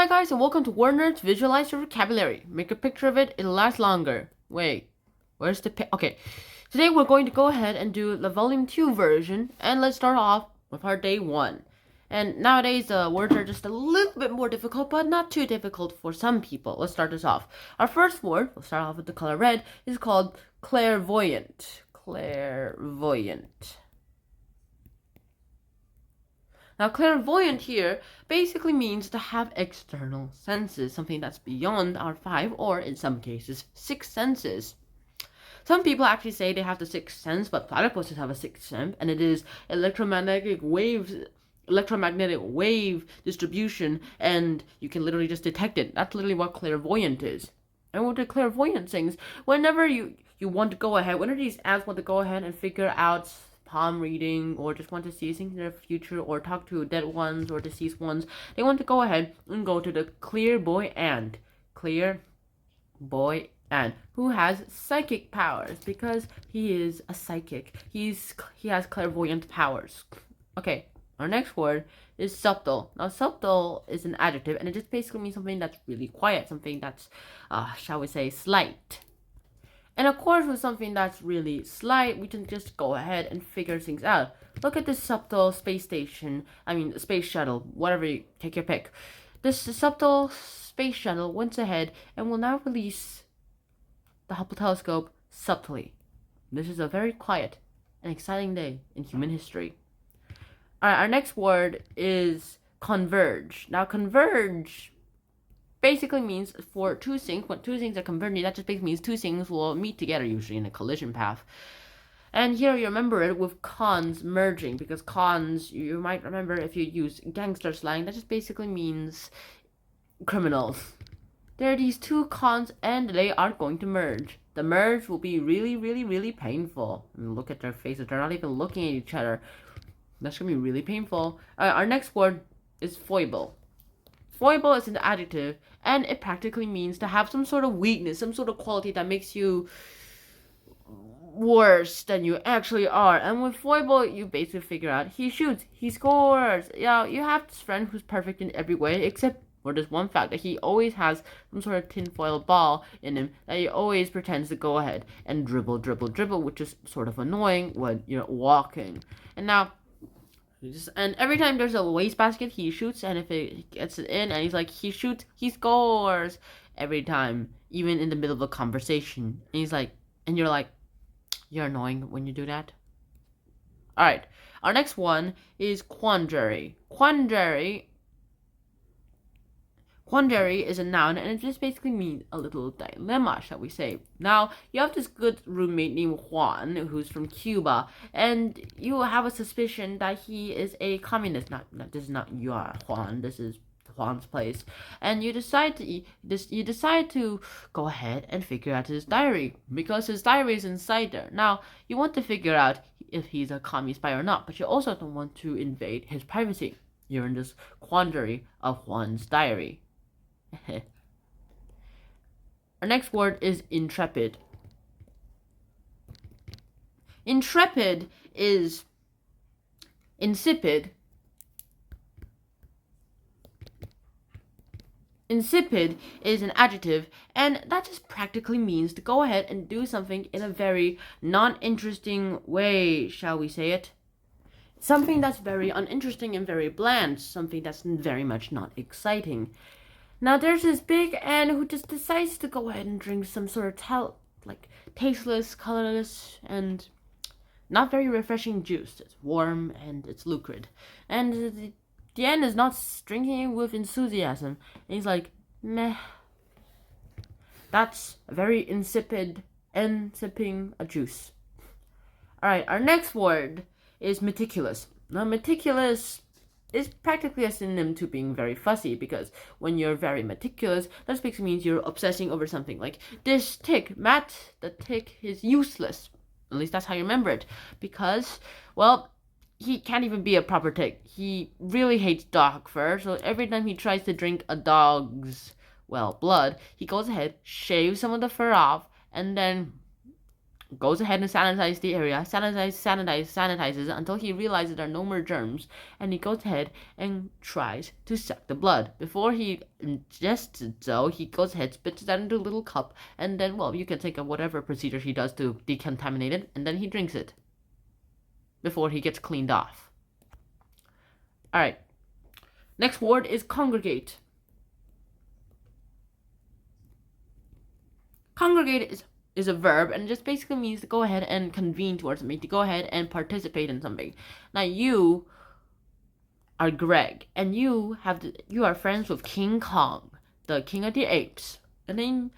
Hi guys and welcome to WordNerd's Visualize Your Vocabulary. Make a picture of it, it'll last longer. Wait, where's the Okay, today we're going to go ahead and do the volume 2 version, and let's start off with our day 1. And nowadays words are just a little bit more difficult, but not too difficult for some people. Let's start this off. Our first word, we'll start off with the color red, is called clairvoyant. Clairvoyant. Now, clairvoyant here basically means to have external senses, something that's beyond our 5 or, in some cases, 6 senses. Some people actually say they have the 6th sense, but platypuses have a 6th sense, and it is electromagnetic wave distribution, and you can literally just detect it. That's literally what clairvoyant is. And with the clairvoyant things, whenever you want to go ahead, whenever these ants want to go ahead and figure out palm reading, or just want to see things in their future, or talk to dead ones or deceased ones, they want to go ahead and go to the clairvoyant who has psychic powers, because he is a psychic. He has clairvoyant powers. Okay, our next word is subtle. Now, subtle is an adjective, and it just basically means something that's really quiet, something that's shall we say, slight. And of course, with something that's really slight, we can just go ahead and figure things out. Look at this subtle space shuttle, whatever you take your pick. This subtle space shuttle went ahead and will now release the Hubble telescope subtly. This is a very quiet and exciting day in human history. Alright, our next word is converge. Now, converge basically means for two things. When two things are converging, that just basically means two things will meet together, usually in a collision path. And here you remember it with cons merging, because cons, you might remember if you use gangster slang, that just basically means criminals. There are these two cons and they are going to merge. The merge will be really, really, really painful. I mean, look at their faces, they're not even looking at each other. That's gonna be really painful. Our next word is foible. Foible is an adjective, and it practically means to have some sort of weakness, some sort of quality that makes you worse than you actually are. And with foible, you basically figure out he shoots, he scores. Yeah, you have this friend who's perfect in every way, except for this one fact that he always has some sort of tinfoil ball in him that he always pretends to go ahead and dribble, which is sort of annoying when you're walking. And now, and every time there's a wastebasket, he shoots, and if it gets it in, and he shoots, he scores every time, even in the middle of a conversation. And you're like, you're annoying when you do that. Alright, our next one is quandary. Quandary is a noun, and it just basically means a little dilemma, shall we say. Now, you have this good roommate named Juan, who's from Cuba, and you have a suspicion that he is a communist. This is not your Juan, this is Juan's place. And you decide to go ahead and figure out his diary, because his diary is inside there. Now, you want to figure out if he's a commie spy or not, but you also don't want to invade his privacy. You're in this quandary of Juan's diary. Our next word is intrepid. Intrepid is insipid. Insipid is an adjective, and that just practically means to go ahead and do something in a very non-interesting way, shall we say it? Something that's very uninteresting and very bland, something that's very much not exciting. Now, there's this big ant who just decides to go ahead and drink some sort of tasteless, colorless, and not very refreshing juice. It's warm and it's lucid. And the ant is not drinking it with enthusiasm. And he's like, meh. That's a very insipid and sipping a juice. Alright, our next word is meticulous. Now, meticulous is practically a synonym to being very fussy, because when you're very meticulous, that basically means you're obsessing over something. Like this tick, Matt, the tick is useless. At least that's how you remember it, because, well, he can't even be a proper tick. He really hates dog fur, so every time he tries to drink a dog's, blood, he goes ahead, shaves some of the fur off, and then goes ahead and sanitizes the area, sanitizes until he realizes there are no more germs, and he goes ahead and tries to suck the blood. Before he ingests it, though, he goes ahead, spits it out into a little cup, and then, well, you can think of whatever procedure he does to decontaminate it, and then he drinks it before he gets cleaned off. Alright, next word is congregate. Congregate is a verb, and it just basically means to go ahead and convene towards something, to go ahead and participate in something. Now you are Greg, and you are friends with King Kong, the king of the apes. And then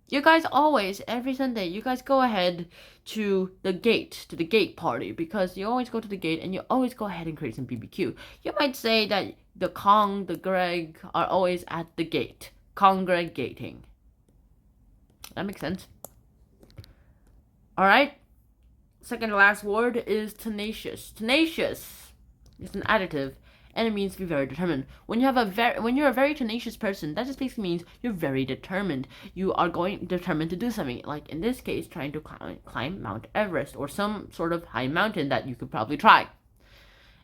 you guys always, every Sunday, you guys go ahead to the gate party, because you always go to the gate and you always go ahead and create some BBQ. You might say that the Kong, the Greg are always at the gate, congregating. That makes sense. Alright, second to last word is tenacious. Tenacious is an adjective, and it means to be very determined. When you're a very tenacious person, that just basically means you're very determined. You are determined to do something, like in this case, trying to climb Mount Everest, or some sort of high mountain that you could probably try.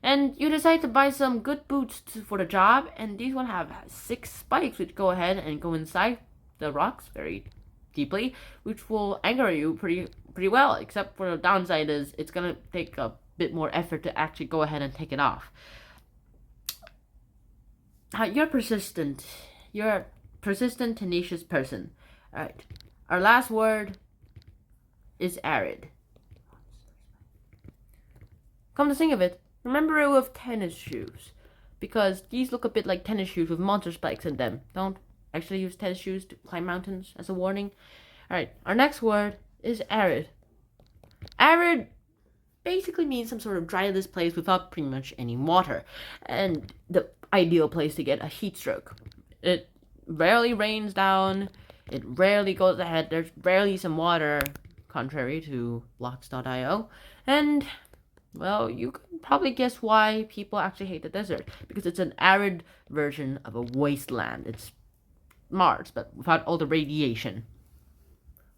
And you decide to buy some good boots for the job, and these will have 6 spikes which go ahead and go inside the rocks very deeply, which will anger you pretty well, except for the downside is it's gonna take a bit more effort to actually go ahead and take it off. You're persistent. You're a persistent, tenacious person. Alright, our last word is arid. Come to think of it, remember it with tennis shoes, because these look a bit like tennis shoes with monster spikes in them. Don't actually use tennis shoes to climb mountains, as a warning. Alright, our next word is arid. Arid basically means some sort of dryless place without pretty much any water, and the ideal place to get a heat stroke. It rarely rains down, it rarely goes ahead, there's rarely some water, contrary to blocks.io, and, well, you can probably guess why people actually hate the desert, because it's an arid version of a wasteland. It's Mars, but without all the radiation,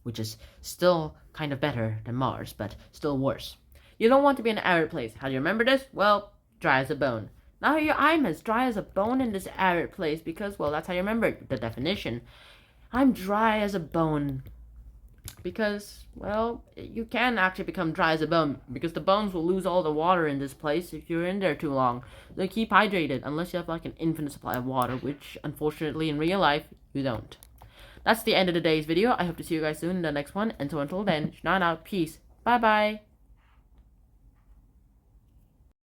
which is still kind of better than Mars, but still worse. You don't want to be in an arid place. How do you remember this? Well, dry as a bone. Now I'm as dry as a bone in this arid place, because, well, that's how you remember the definition. I'm dry as a bone because, well, you can actually become dry as a bone, because the bones will lose all the water in this place if you're in there too long. So keep hydrated, unless you have like an infinite supply of water, which unfortunately in real life you don't. That's the end of today's video. I hope to see you guys soon in the next one, and so until then, Shnan out, peace, bye bye.